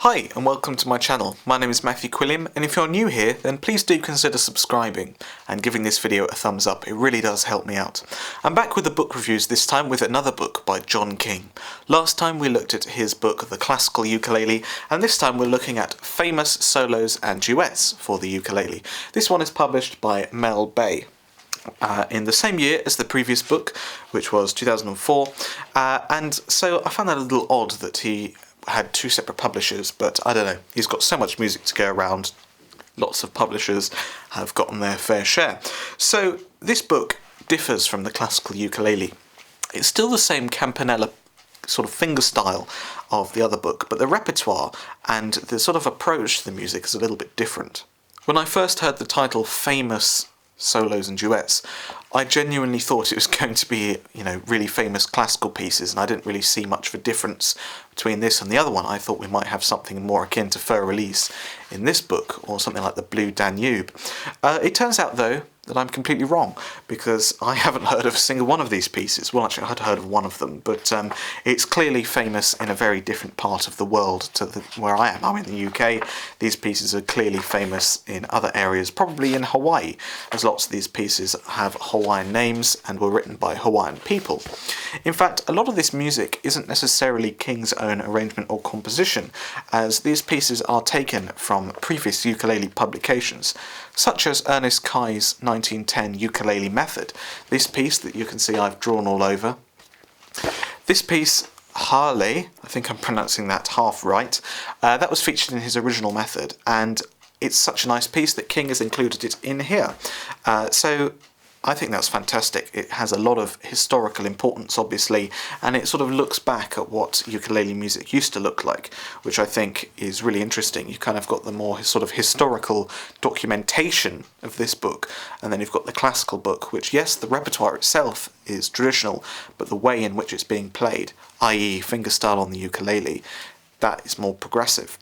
Hi and welcome to my channel. My name is Matthew Quilliam, and if you're new here then please do consider subscribing and giving this video a thumbs up. It really does help me out. I'm back with the book reviews, this time with another book by John King. Last time we looked at his book The Classical Ukulele, and this time we're looking at famous solos and duets for the ukulele. This one is published by Mel Bay. In the same year as the previous book, which was 2004, and so I found that a little odd that he had two separate publishers, but I don't know, he's got so much music to go around, lots of publishers have gotten their fair share. So this book differs from the Classical Ukulele. It's still the same campanella sort of finger style of the other book, but the repertoire and the sort of approach to the music is a little bit different. When I first heard the title Famous Solos and Duets, I genuinely thought it was going to be, really famous classical pieces, and I didn't really see much of a difference between this and the other one. I thought we might have something more akin to Fur Release in this book, or something like the Blue Danube. It turns out, though, that I'm completely wrong, because I haven't heard of a single one of these pieces. Well, actually, I had heard of one of them, but it's clearly famous in a very different part of the world to where I am. I'm in the UK. These pieces are clearly famous in other areas, probably in Hawaii, as lots of these pieces have Hawaiian names and were written by Hawaiian people. In fact, a lot of this music isn't necessarily King's own arrangement or composition, as these pieces are taken from previous ukulele publications, such as Ernest Kai's 1910 Ukulele Method. This piece that you can see I've drawn all over. This piece, Harley, I think I'm pronouncing that half right, that was featured in his original method, and it's such a nice piece that King has included it in here. So I think that's fantastic. It has a lot of historical importance, obviously, and it sort of looks back at what ukulele music used to look like, which I think is really interesting. You kind of got the more sort of historical documentation of this book, and then you've got the classical book, which, yes, the repertoire itself is traditional, but the way in which it's being played, i.e. fingerstyle on the ukulele, that is more progressive.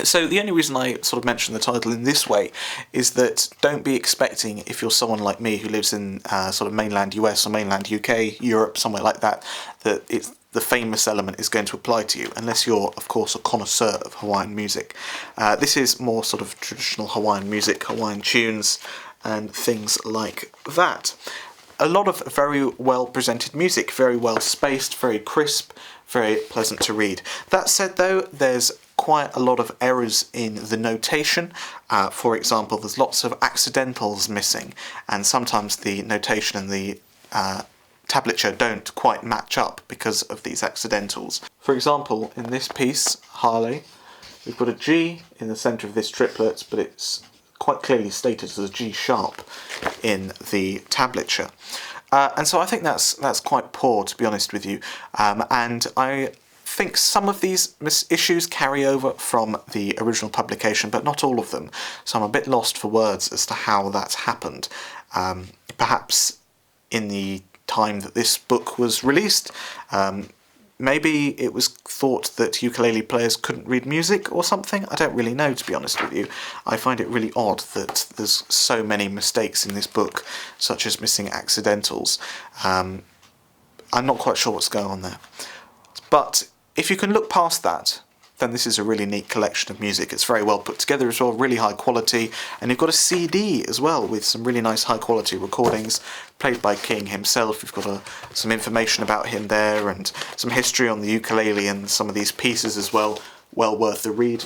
So the only reason I sort of mention the title in this way is that don't be expecting, if you're someone like me who lives in sort of mainland US or mainland UK, Europe, somewhere like that, that the famous element is going to apply to you, unless you're, of course, a connoisseur of Hawaiian music. This is more sort of traditional Hawaiian music, Hawaiian tunes, and things like that. A lot of very well presented music, very well spaced, very crisp, very pleasant to read. That said, though, there's quite a lot of errors in the notation. For example, there's lots of accidentals missing, and sometimes the notation and the tablature don't quite match up because of these accidentals. For example, in this piece, Harley, we've got a G in the centre of this triplet, but it's quite clearly stated as a G sharp in the tablature. And so I think that's quite poor, to be honest with you, and I think some of these issues carry over from the original publication, but not all of them, so I'm a bit lost for words as to how that's happened. Perhaps in the time that this book was released, maybe it was thought that ukulele players couldn't read music or something. I don't really know, to be honest with you. I find it really odd that there's so many mistakes in this book, such as missing accidentals. I'm not quite sure what's going on there. But if you can look past that, then this is a really neat collection of music. It's very well put together as well, really high quality, and you've got a CD as well with some really nice high quality recordings played by King himself. You've got some information about him there and some history on the ukulele and some of these pieces as well. Well worth the read.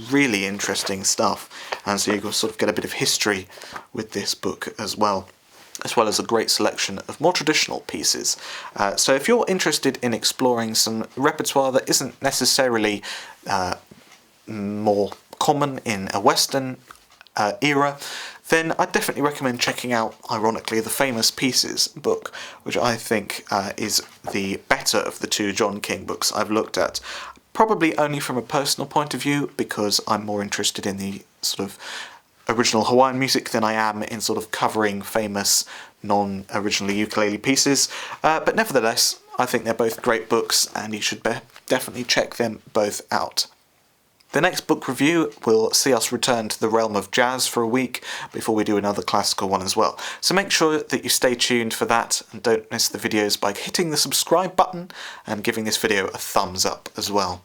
Really interesting stuff, and so you can sort of get a bit of history with this book as well as a great selection of more traditional pieces. So if you're interested in exploring some repertoire that isn't necessarily more common in a Western era, then I'd definitely recommend checking out, ironically, the Famous Pieces book, which I think is the better of the two John King books I've looked at. Probably only from a personal point of view, because I'm more interested in the sort of original Hawaiian music than I am in sort of covering famous non-originally ukulele pieces, but nevertheless I think they're both great books and you should definitely check them both out. The next book review will see us return to the realm of jazz for a week before we do another classical one as well. So make sure that you stay tuned for that and don't miss the videos by hitting the subscribe button and giving this video a thumbs up as well.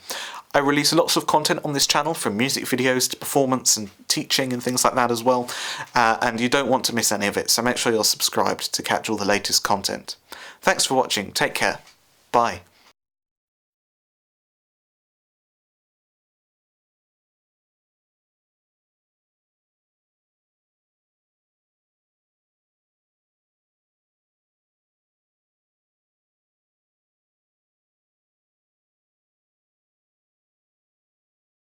I release lots of content on this channel, from music videos to performance and teaching and things like that as well, and you don't want to miss any of it, so make sure you're subscribed to catch all the latest content. Thanks for watching, take care, bye.